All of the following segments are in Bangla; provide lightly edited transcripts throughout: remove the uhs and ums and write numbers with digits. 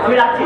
আমি রাখছি।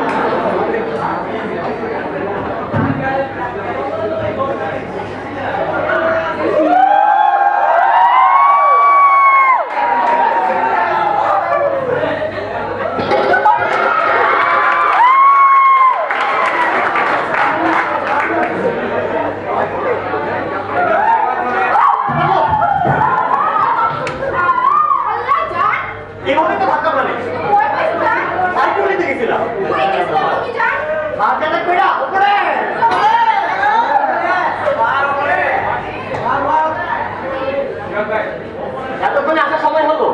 এতক্ষণে আসার সময় হলো।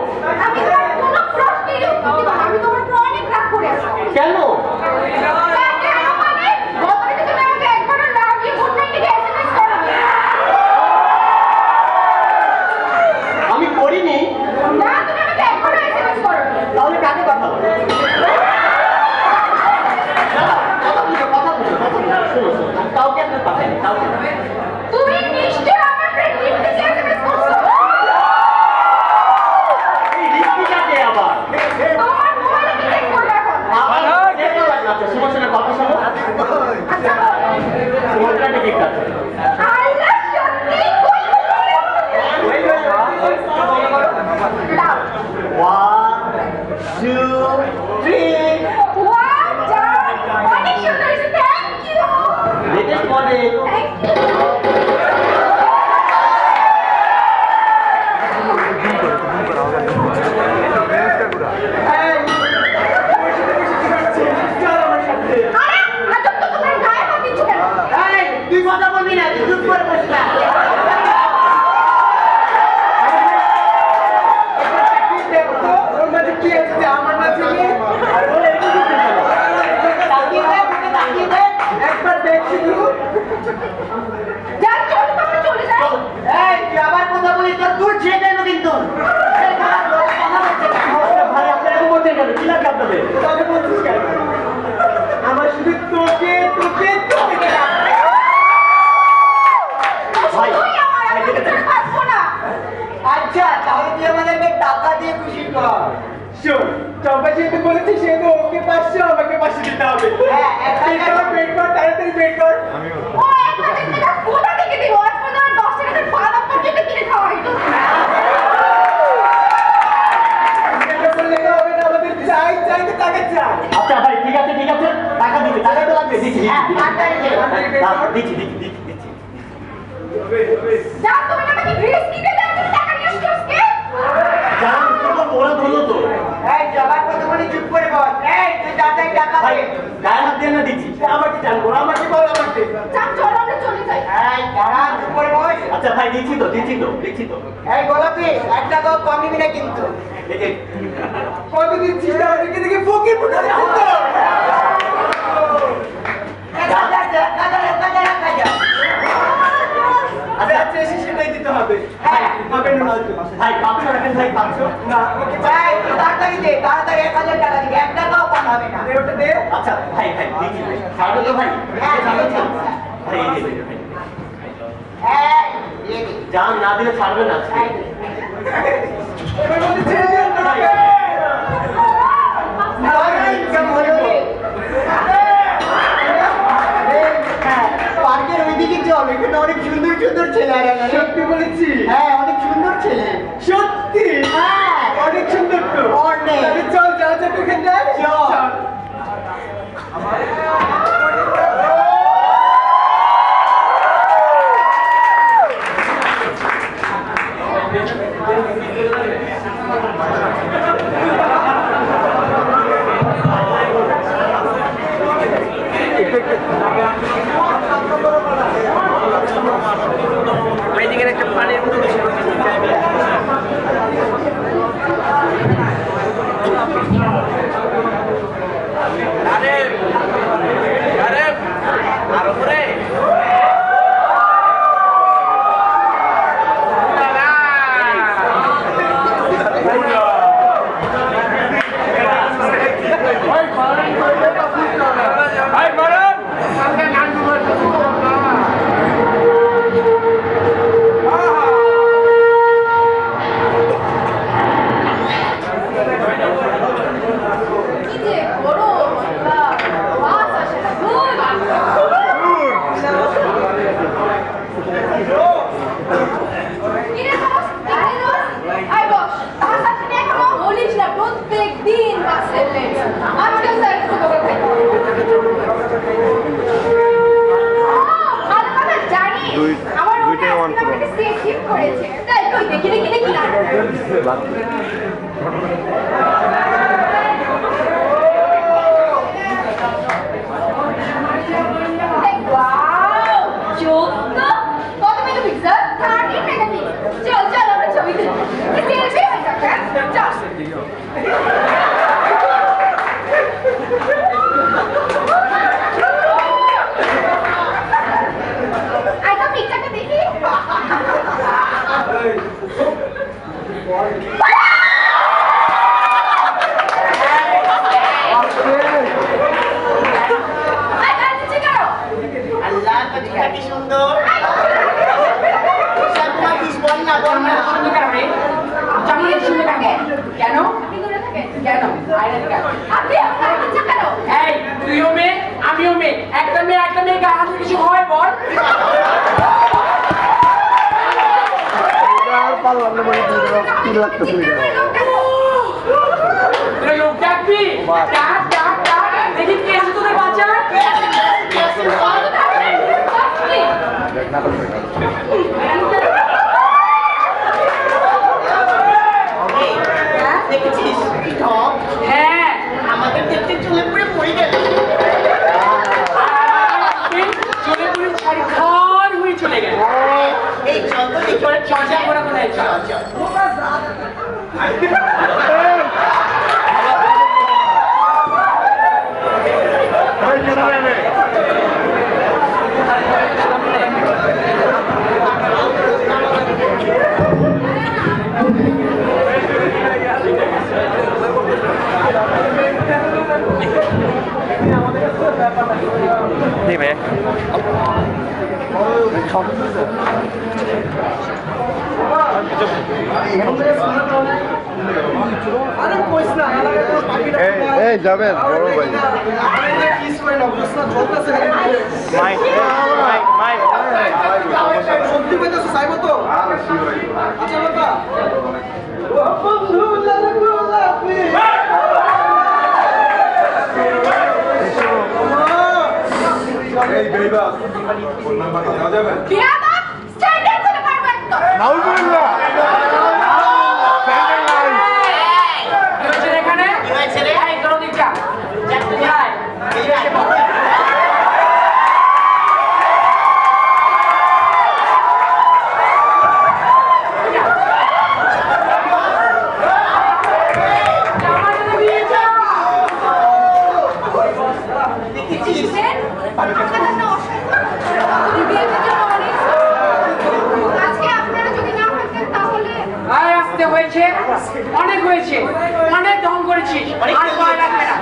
কেন? আমি করিনি। তাহলে কাকে কথা বলো? কাউকে আপনার পাঠাইনি, কাউকে। তুমি নিশ্চয় আমার ফ্রেন্ড লিপকে এসএমএস করছো। এই লিপটা কে আবার? তোমার মোবাইলে কি চেক করবে এখন? আবার চেক করবে না। আচ্ছা সুমনের কথা শোনো। আচ্ছা সুমনটা কি কাজ? আল্লাহ সত্যি কই দাও 1 2 3 ওয়াও জান অনেক সুন্দর হয়েছে thank you latest model. Thank you তুই কথা বলবি না, তুই চুপ করে বসে থাক। আবার কথা বলি তোর দূর ছেড়ে দেবো কিন্তু। ভাই আপনারা বলছেন কেন? কি লাগে আপনাদের? আমার শুধু তোকে তোকে তোকে ভাই আচ্ছা তাহলে তুই আমাদেরকে টাকা দিয়ে খুশি কর। শোন চম্পা যেহেতু বলেছি সেহেতু ওকে 500 আমাকে 500 দিতে হবে। হ্যাঁ একটা পেড কর তাড়াতাড়ি পেড কর। আচ্ছা ভাই ঠিক আছে ঠিক আছে, টাকা দিচ্ছি, টাকা তো লাগবে, দিচ্ছি দিচ্ছি দিচ্ছি দিচ্ছি দিচ্ছি। জান তোমার ওরা ধরলো তো। এই জবাব কত বলি চুপ করে বল। এই তুই তাড়াতাড়ি টাকা ভাই দে। গায়ে হাত দিয়ে না দিচ্ছি। আমাকে জানবো আমাকে বল আমাকে। এই দাঁড়া চুপ করে বস। আচ্ছা ভাই দিচ্ছি তো দিচ্ছি তো দিচ্ছি তো। এই গোলাপি এক টাকাও কম নিবি না কিন্তু। এই যে কত দিচ্ছিস না ওদিকে দেখে ফকির ফুটা যাচ্ছে তো। আচ্ছা আচ্ছা এসে সেটাই দিতে হবে। হ্যাঁ হবে না হয়তো। ভাই 500 রাখেন ভাই 500। না ভাই তুই তাড়াতাড়ি দে তাড়াতাড়ি 1000 টাকা দিবি এক টাকাও কম হবে না। দে ওটা দে। আচ্ছা ভাই ভাই দিচ্ছি ভাই। ছাড়বে তো ভাই? হ্যাঁ, ছাড়বে তো? আচ্ছা। ভাই এই যে ভাই। এই দিয়ে দে। জান না দিলে ছাড়বে না আজকে। এবার বলি ছেড়ে দে না। ভাই কেমন হলো রে? পার্কের ওইদিকে চল এখানে অনেক সুন্দর সুন্দর ছেলে আর সত্যি বলেছি হ্যাঁ অনেক সুন্দর ছেলে সত্যি হ্যাঁ অনেক সুন্দর তো অনেক চল যাওয়া যাক ওখানটায় চল দেখি দেখি দেখি ওয়াও চোখ তো কত মেগাপিক্সেল 13 মেগাপিক্সেল চল চল আমরা ছবি তুলি সেলফি হয়ে যাবে চল আইটা পিকচারটা দেখি আইটা নিচে করো আল্লাহ কতটা কি সুন্দর সবটা কি বল না সুন্দর কেন রে জানি সুন্দর কেন কেন আপনি করে থাকেন কেন আয়না কেন আপনি আপনার নিচে করো এই তুইও মেয়ে আমিও মেয়ে একটা মেয়ে গায়ে হাতে কিছু হয় বল তুই লোক ডাকবি ডাক ডাক ডাক দেখি কে আছে তোদের বাচ্চা দেখেছিস কি ঢপ হ্যাঁ আমাদের দেখতে চলে পড়ে পড়ে গেল চলে পুরি শাড়ি খান হয়ে চলে গেল এই চল তো দেখি ওরা চর্চা করে কোথায় চল চল আরে কইস না এলাকায় তো পাখি এই যাবেন বড় ভাই আরে কিস করে না বুঝছ না চলতেছে মাইক মাইক সত্যি কইতাছ চাইবো তো আচ্ছা বাবা ও বন্ধু লাগোলাপি এই বেইবা ফোন নাম্বার দেওয়া যাবে বিয়াবা স্ট্যান্ডার্ড করে পারবো একদম নাউজুবিল্লাহ এখানে কি হয়েছে রে? এই তোর দিকটা যাই দেখেছেন আপনারা না অসাধারণ বিয়েতে যে অনেক আজকে আপনারা যদি না থাকতেন তাহলে আয় আসতে হয়েছে অনেক হয়েছে অনেক ঢং করেছিস আর ভয় লাগবে না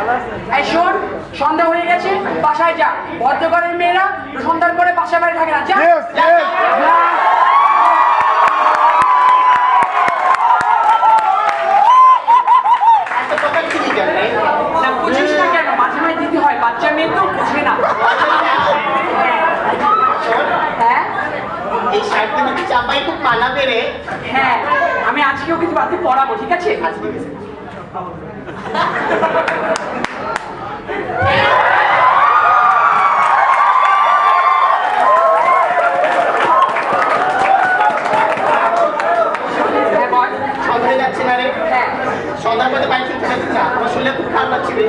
এই শোন সন্ধ্যা হয়ে গেছে বাসায় যা ভদ্রঘরের মেয়েরা সন্ধ্যার পরে বাসায় বাড়ি থাকে না যা Yes, যা, yes. যা। এত কথা কি জানে না বুঝিস না কেন মাঝে মাঝে দিতে হয় বাচ্চা মেয়ে তো বুঝে না হ্যাঁ এই শার্টটা কিন্তু চাপাই খুব মানাবে রে হ্যাঁ আমি আজকেও কিন্তু রাতে পড়াবো ঠিক আছে আজকে হ্যাঁ বল সন্ধ্যা যাচ্ছে না রে হ্যাঁ সন্ধ্যার মধ্যে বাইক চলতে যাচ্ছে না আমার শুনলে খুব খারাপ লাগছে রে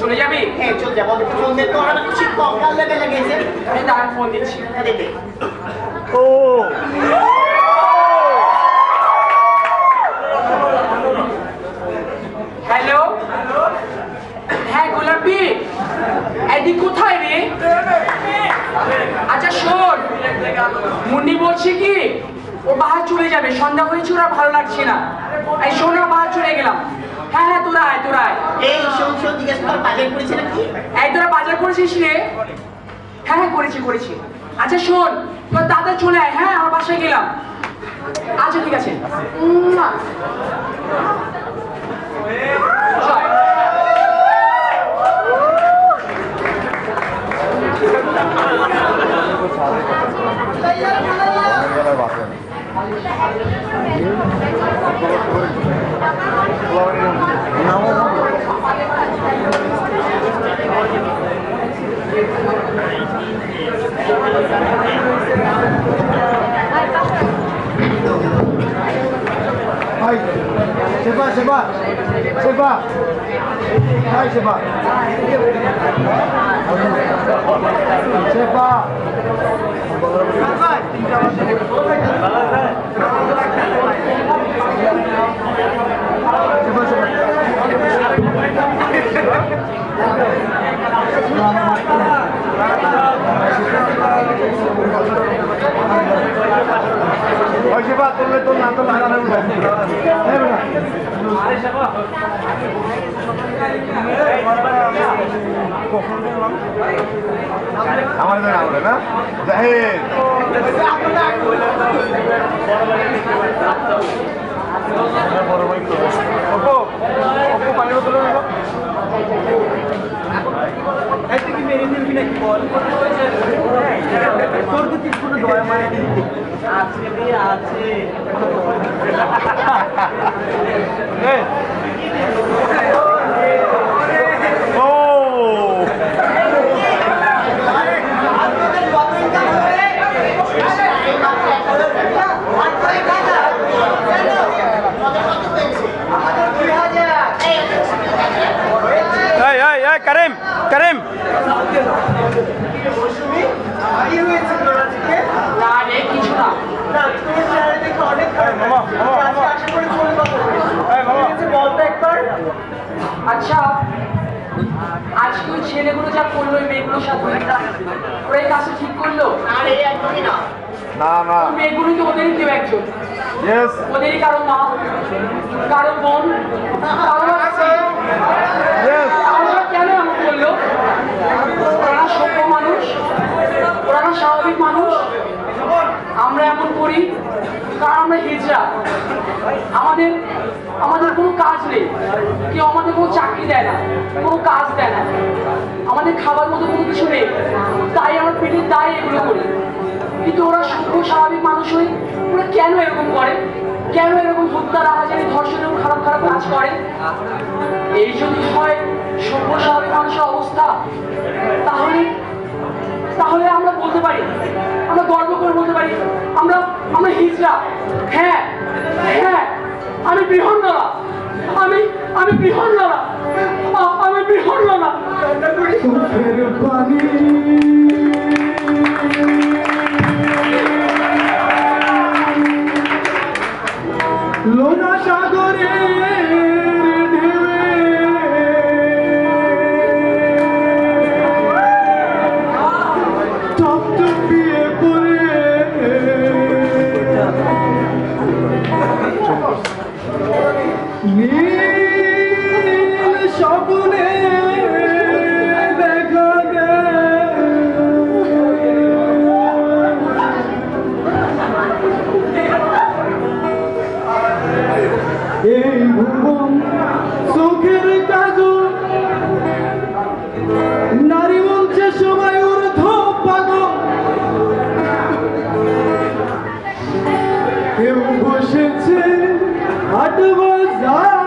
চলে যাবি হ্যাঁ চল যাবো ফোন দে তো আমার খুশি কম কাল লেগেছে আমি দাঁড়ান ফোন দিচ্ছি দেখে ও হ্যালো হ্যাঁ গোলাপি এদিক কোথায় রে আচ্ছা শোন মুন্নি বলছে কি ও বাহার চলে যাবে সন্ধ্যা হয়েছে ওরা ভালো লাগছে না এই শোন ওরা বাহার চলে গেলাম হ্যাঁ হ্যাঁ তোরা আয় তোরা আয় এই শোন শোন জিজ্ঞেস কর বাজার করেছে নাকি এই তোরা বাজার করেছিস রে হ্যাঁ হ্যাঁ করেছি করেছি আচ্ছা শোন তোর দাদা চলে আয় হ্যাঁ আমার বাসায় গেলাম আচ্ছা ঠিক আছে মুয়া। চল। সেবা সেবা সেবা হাই সেবা সেবা সেবা তুললে তোর না তো লাগানো আমার আমাদের না জাহেদ বড় ভাই অপু অপু পানি বোতল কি মেরে দিবি নাকি বল তোর তো কিছু কোনো দয়া মায়া নেই আজকে বিয়ে আছে করিম করিম না রে কিছু না আচ্ছা আজকে ওই ছেলেগুলো যা করলো ওই মেয়েগুলোর সাথে ওরা এই কাজটা ঠিক করলো আরে একদমই না। না না ওই মেয়েগুলো তো ওদেরই কেউ একজন ইয়েস ওদেরই কারো মা কারো বোন কারো আছে ইয়েস আমরা কেন এমন করলো ওরা না সভ্য মানুষ ওরা না স্বাভাবিক মানুষ আমরা এমন করি কারণ আমরা হিজড়া আমাদের আমাদের কোনো কাজ নেই কেউ আমাদের কোনো চাকরি দেয় না কোনো কাজ দেয় না আমাদের খাবার মতো কোনো কিছু নেই তাই আমরা পেটের দায় এগুলো করি কিন্তু ওরা সভ্য স্বাভাবিক মানুষ হয়ে ওরা কেন এরকম করে কেন এরকম হত্যা রাহাজানি ধর্ষণের খারাপ খারাপ কাজ করে এই যদি হয় সভ্য স্বাভাবিক মানুষের অবস্থা তাহলে তাহলে আমরা বলতে পারি আমরা গর্ব করে বলতে পারি আমরা আমরা হিজড়া হ্যাঁ হ্যাঁ আমি বৃহন্নরা আমি আমি বৃহন্নরা আমি বৃহন্নরা চোখের পানি লোনা সাগরে টপটপিয়ে পড়ে নীল স্বপ্নে দেখা এই ভুবন চোখের কাজল নারী মঞ্চে সবাই ঊর্ধ্ব পাগল কেউ বসেছে হাট বাজার